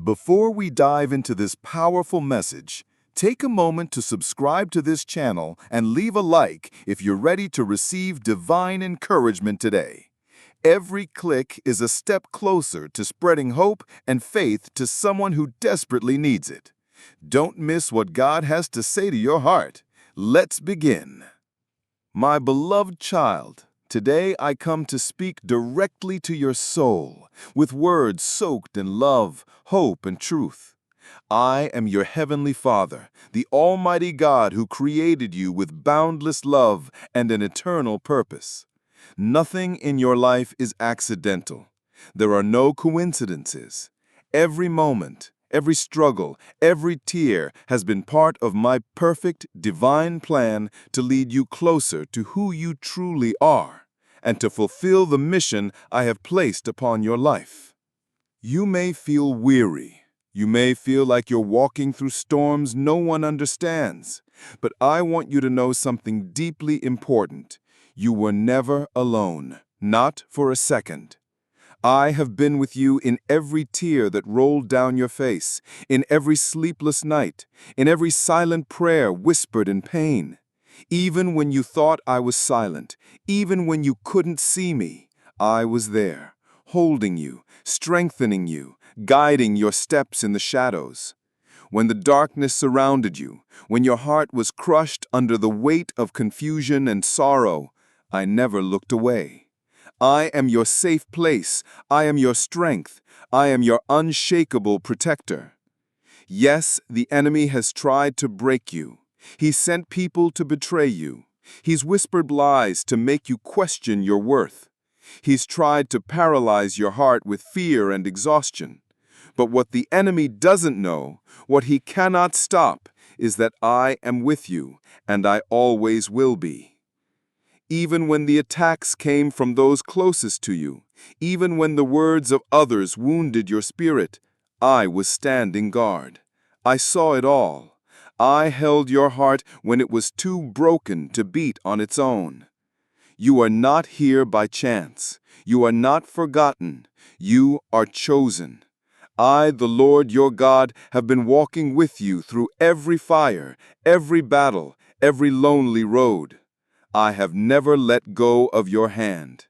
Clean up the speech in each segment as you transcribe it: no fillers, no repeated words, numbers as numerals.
Before we dive into this powerful message, take a moment to subscribe to this channel and leave a like if you're ready to receive divine encouragement today. Every click is a step closer to spreading hope and faith to someone who desperately needs it. Don't miss what God has to say to your heart. Let's begin. My beloved child, today I come to speak directly to your soul with words soaked in love, hope, and truth. I am your heavenly Father, the Almighty God who created you with boundless love and an eternal purpose. Nothing in your life is accidental. There are no coincidences. Every moment, every struggle, every tear has been part of my perfect divine plan to lead you closer to who you truly are and to fulfill the mission I have placed upon your life. You may feel weary. You may feel like you're walking through storms no one understands. But I want you to know something deeply important. You were never alone, not for a second. I have been with you in every tear that rolled down your face, in every sleepless night, in every silent prayer whispered in pain. Even when you thought I was silent, even when you couldn't see me, I was there, holding you, strengthening you, guiding your steps in the shadows. When the darkness surrounded you, when your heart was crushed under the weight of confusion and sorrow, I never looked away. I am your safe place. I am your strength. I am your unshakable protector. Yes, the enemy has tried to break you. He sent people to betray you. He's whispered lies to make you question your worth. He's tried to paralyze your heart with fear and exhaustion. But what the enemy doesn't know, what he cannot stop, is that I am with you, and I always will be. Even when the attacks came from those closest to you, even when the words of others wounded your spirit, I was standing guard. I saw it all. I held your heart when it was too broken to beat on its own. You are not here by chance. You are not forgotten. You are chosen. I, the Lord your God, have been walking with you through every fire, every battle, every lonely road. I have never let go of your hand.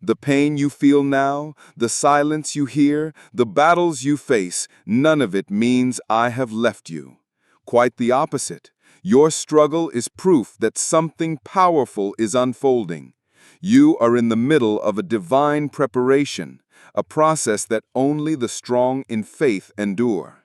The pain you feel now, the silence you hear, the battles you face, none of it means I have left you. Quite the opposite. Your struggle is proof that something powerful is unfolding. You are in the middle of a divine preparation, a process that only the strong in faith endure.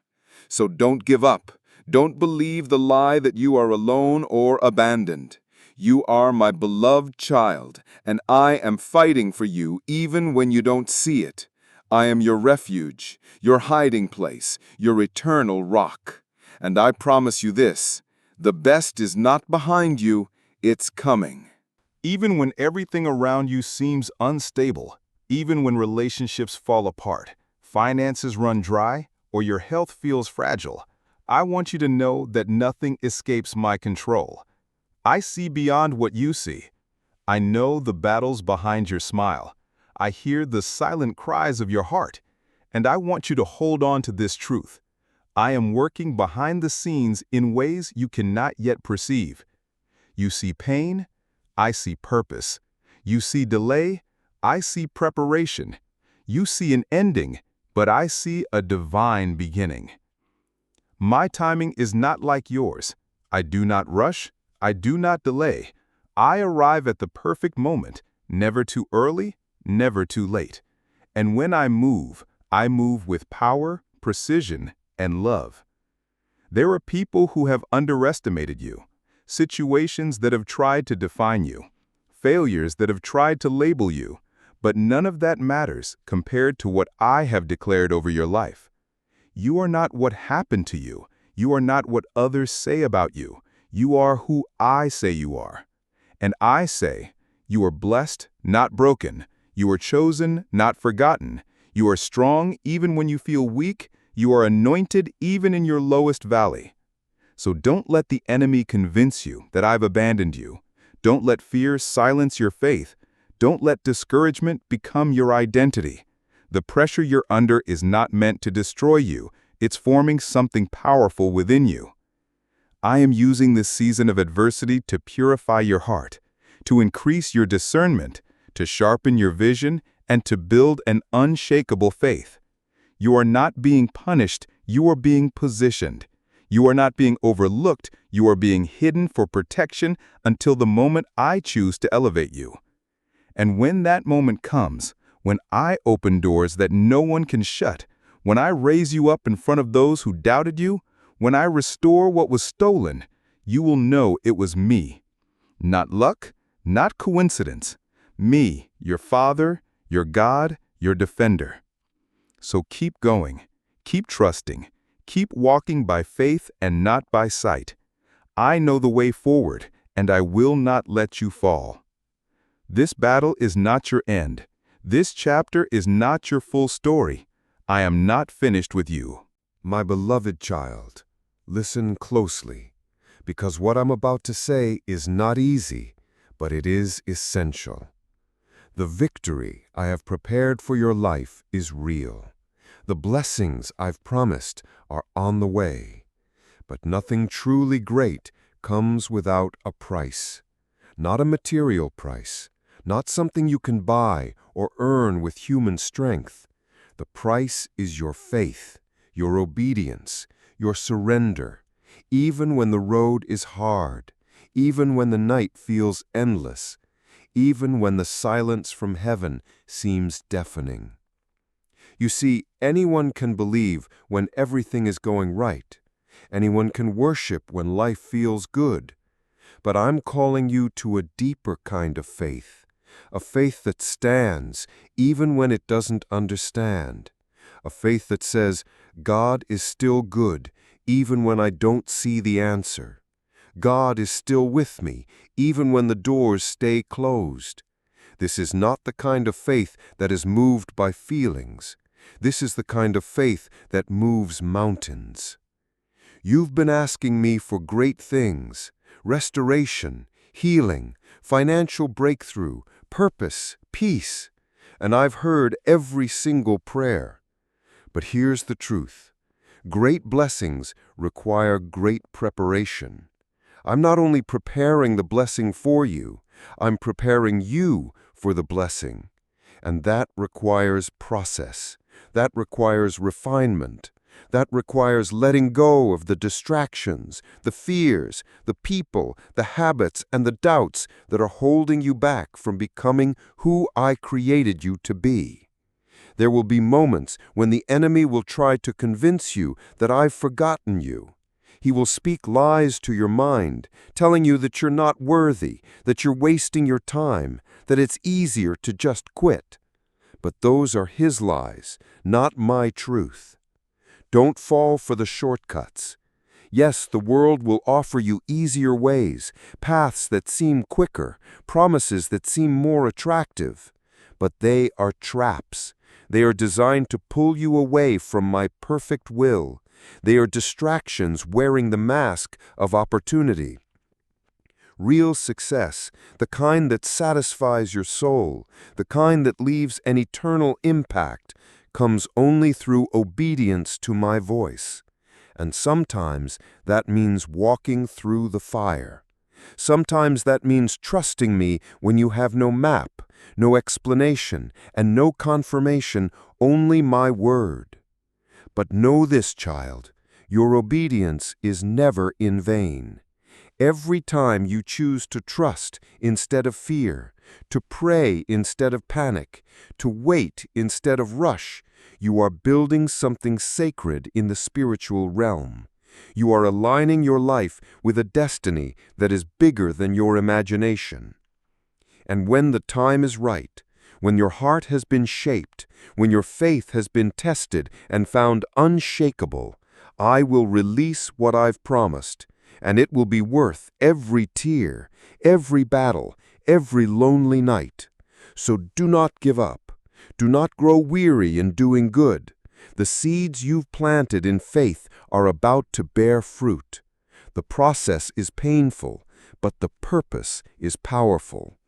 So don't give up. Don't believe the lie that you are alone or abandoned. You are my beloved child, and I am fighting for you even when you don't see it. I am your refuge, your hiding place, your eternal rock. And I promise you this, the best is not behind you, it's coming. Even when everything around you seems unstable, even when relationships fall apart, finances run dry, or your health feels fragile, I want you to know that nothing escapes my control. I see beyond what you see. I know the battles behind your smile. I hear the silent cries of your heart, and I want you to hold on to this truth. I am working behind the scenes in ways you cannot yet perceive. You see pain, I see purpose. You see delay, I see preparation. You see an ending, but I see a divine beginning. My timing is not like yours. I do not rush. I do not delay. I arrive at the perfect moment, never too early, never too late. And when I move with power, precision, and love. There are people who have underestimated you, situations that have tried to define you, failures that have tried to label you, but none of that matters compared to what I have declared over your life. You are not what happened to you. You are not what others say about you. You are who I say you are. And I say, you are blessed, not broken. You are chosen, not forgotten. You are strong even when you feel weak. You are anointed even in your lowest valley. So don't let the enemy convince you that I've abandoned you. Don't let fear silence your faith. Don't let discouragement become your identity. The pressure you're under is not meant to destroy you. It's forming something powerful within you. I am using this season of adversity to purify your heart, to increase your discernment, to sharpen your vision, and to build an unshakable faith. You are not being punished, you are being positioned. You are not being overlooked, you are being hidden for protection until the moment I choose to elevate you. And when that moment comes, when I open doors that no one can shut, when I raise you up in front of those who doubted you, when I restore what was stolen, you will know it was me. Not luck, not coincidence. Me, your Father, your God, your defender. So keep going, keep trusting, keep walking by faith and not by sight. I know the way forward, and I will not let you fall. This battle is not your end. This chapter is not your full story. I am not finished with you. My beloved child, listen closely, because what I'm about to say is not easy, but it is essential. The victory I have prepared for your life is real. The blessings I've promised are on the way. But nothing truly great comes without a price. Not a material price, not something you can buy or earn with human strength. The price is your faith, your obedience, your surrender, even when the road is hard, even when the night feels endless, even when the silence from heaven seems deafening. You see, anyone can believe when everything is going right. Anyone can worship when life feels good. But I'm calling you to a deeper kind of faith, a faith that stands even when it doesn't understand, a faith that says, God is still good even when I don't see the answer. God is still with me even when the doors stay closed. This is not the kind of faith that is moved by feelings. This is the kind of faith that moves mountains. You've been asking me for great things: restoration, healing, financial breakthrough, purpose, peace. And I've heard every single prayer. But here's the truth. Great blessings require great preparation. I'm not only preparing the blessing for you, I'm preparing you for the blessing. And that requires process. That requires refinement. That requires letting go of the distractions, the fears, the people, the habits, and the doubts that are holding you back from becoming who I created you to be. There will be moments when the enemy will try to convince you that I've forgotten you. He will speak lies to your mind, telling you that you're not worthy, that you're wasting your time, that it's easier to just quit. But those are his lies, not my truth. Don't fall for the shortcuts. Yes, the world will offer you easier ways, paths that seem quicker, promises that seem more attractive. But they are traps. They are designed to pull you away from my perfect will. They are distractions wearing the mask of opportunity. Real success, the kind that satisfies your soul, the kind that leaves an eternal impact, comes only through obedience to my voice. And sometimes that means walking through the fire. Sometimes that means trusting me when you have no map, no explanation, and no confirmation, only my word. But know this, child, your obedience is never in vain. Every time you choose to trust instead of fear, to pray instead of panic, to wait instead of rush, you are building something sacred in the spiritual realm. You are aligning your life with a destiny that is bigger than your imagination. And when the time is right, when your heart has been shaped, when your faith has been tested and found unshakable, I will release what I've promised, and it will be worth every tear, every battle, every lonely night. So do not give up. Do not grow weary in doing good. The seeds you've planted in faith are about to bear fruit. The process is painful, but the purpose is powerful.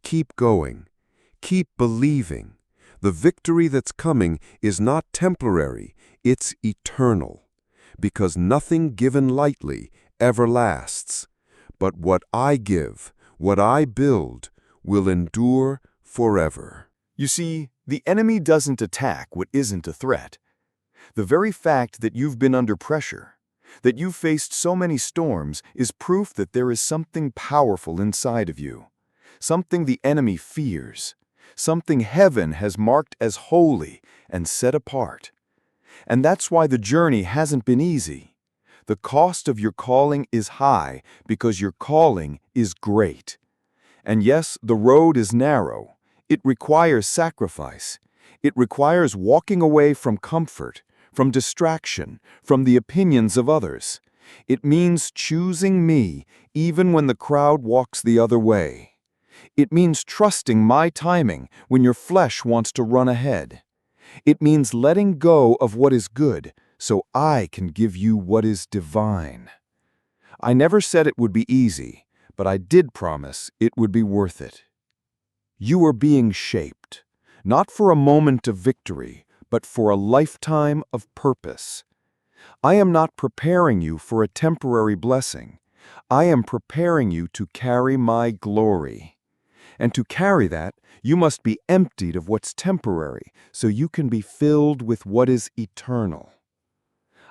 Keep going. Keep believing. The victory that's coming is not temporary, it's eternal. Because nothing given lightly ever lasts. But what I give, what I build, will endure forever. You see, the enemy doesn't attack what isn't a threat. The very fact that you've been under pressure, that you've faced so many storms, is proof that there is something powerful inside of you, something the enemy fears, something heaven has marked as holy and set apart. And that's why the journey hasn't been easy. The cost of your calling is high because your calling is great. And yes, the road is narrow. It requires sacrifice. It requires walking away from comfort, from distraction, from the opinions of others. It means choosing me even when the crowd walks the other way. It means trusting my timing when your flesh wants to run ahead. It means letting go of what is good so I can give you what is divine. I never said it would be easy, but I did promise it would be worth it. You are being shaped, not for a moment of victory, but for a lifetime of purpose. I am not preparing you for a temporary blessing. I am preparing you to carry my glory. And to carry that, you must be emptied of what's temporary so you can be filled with what is eternal.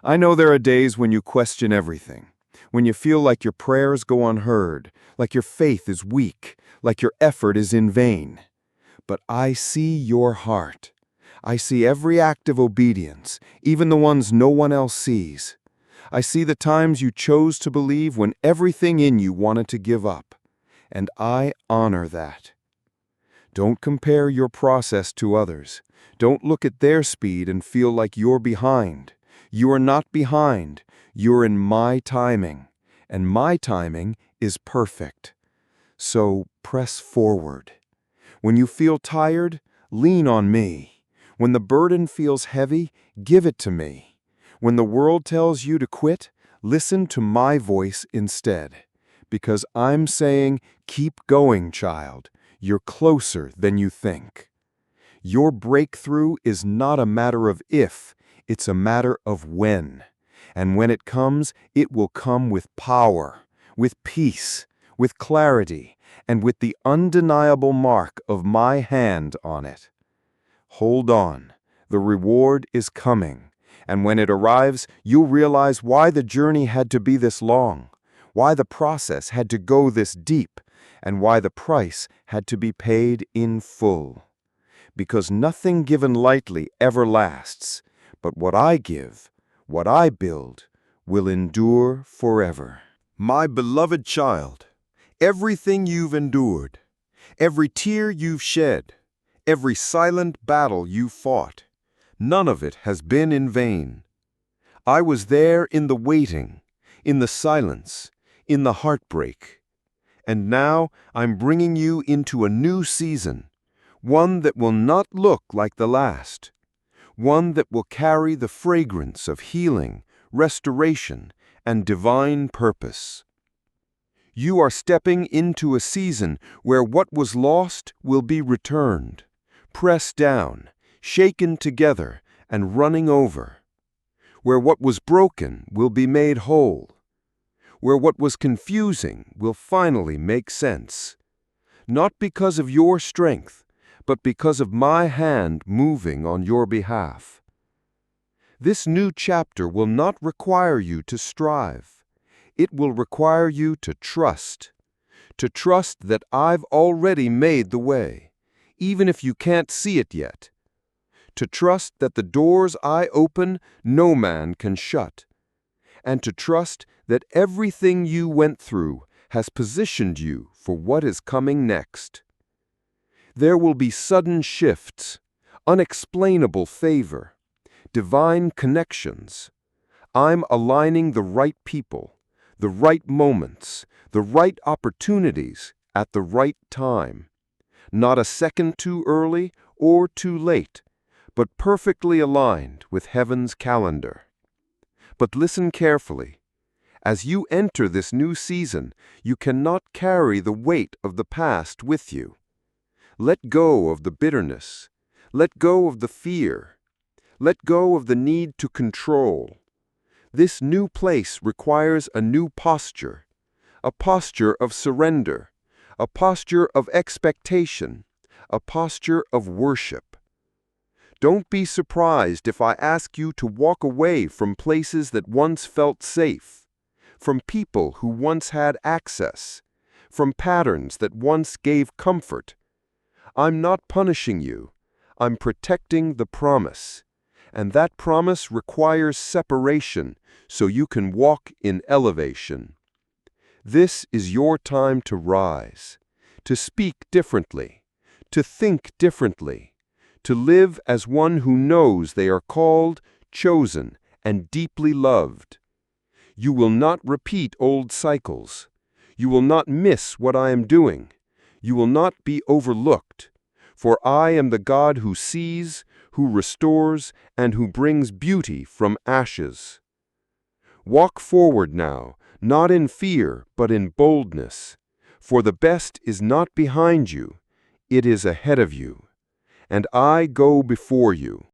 I know there are days when you question everything, when you feel like your prayers go unheard, like your faith is weak, like your effort is in vain. But I see your heart. I see every act of obedience, even the ones no one else sees. I see the times you chose to believe when everything in you wanted to give up. And I honor that. Don't compare your process to others. Don't look at their speed and feel like you're behind. You are not behind. You're in my timing. And my timing is perfect. So press forward. When you feel tired, lean on me. When the burden feels heavy, give it to me. When the world tells you to quit, listen to my voice instead. Because I'm saying, keep going, child. You're closer than you think. Your breakthrough is not a matter of if, it's a matter of when. And when it comes, it will come with power, with peace, with clarity, and with the undeniable mark of my hand on it. Hold on. The reward is coming. And when it arrives, you'll realize why the journey had to be this long, why the process had to go this deep, and why the price had to be paid in full. Because nothing given lightly ever lasts, but what I give, what I build, will endure forever. My beloved child, everything you've endured, every tear you've shed, every silent battle you've fought, none of it has been in vain. I was there in the waiting, in the silence, in the heartbreak. And now I'm bringing you into a new season, one that will not look like the last, one that will carry the fragrance of healing, restoration, and divine purpose. You are stepping into a season where what was lost will be returned, pressed down, shaken together, and running over, where what was broken will be made whole, where what was confusing will finally make sense, not because of your strength, but because of my hand moving on your behalf. This new chapter will not require you to strive. It will require you to trust that I've already made the way, even if you can't see it yet. To trust that the doors I open, no man can shut. And to trust that everything you went through has positioned you for what is coming next. There will be sudden shifts, unexplainable favor, divine connections. I'm aligning the right people, the right moments, the right opportunities at the right time. Not a second too early or too late, but perfectly aligned with heaven's calendar. But listen carefully. As you enter this new season, you cannot carry the weight of the past with you. Let go of the bitterness. Let go of the fear. Let go of the need to control. This new place requires a new posture, a posture of surrender, a posture of expectation, a posture of worship. Don't be surprised if I ask you to walk away from places that once felt safe, from people who once had access, from patterns that once gave comfort. I'm not punishing you. I'm protecting the promise. And that promise requires separation so you can walk in elevation. This is your time to rise, to speak differently, to think differently, to live as one who knows they are called, chosen, and deeply loved. You will not repeat old cycles. You will not miss what I am doing. You will not be overlooked. For I am the God who sees, who restores, and who brings beauty from ashes. Walk forward now, not in fear, but in boldness. For the best is not behind you, it is ahead of you. And I go before you.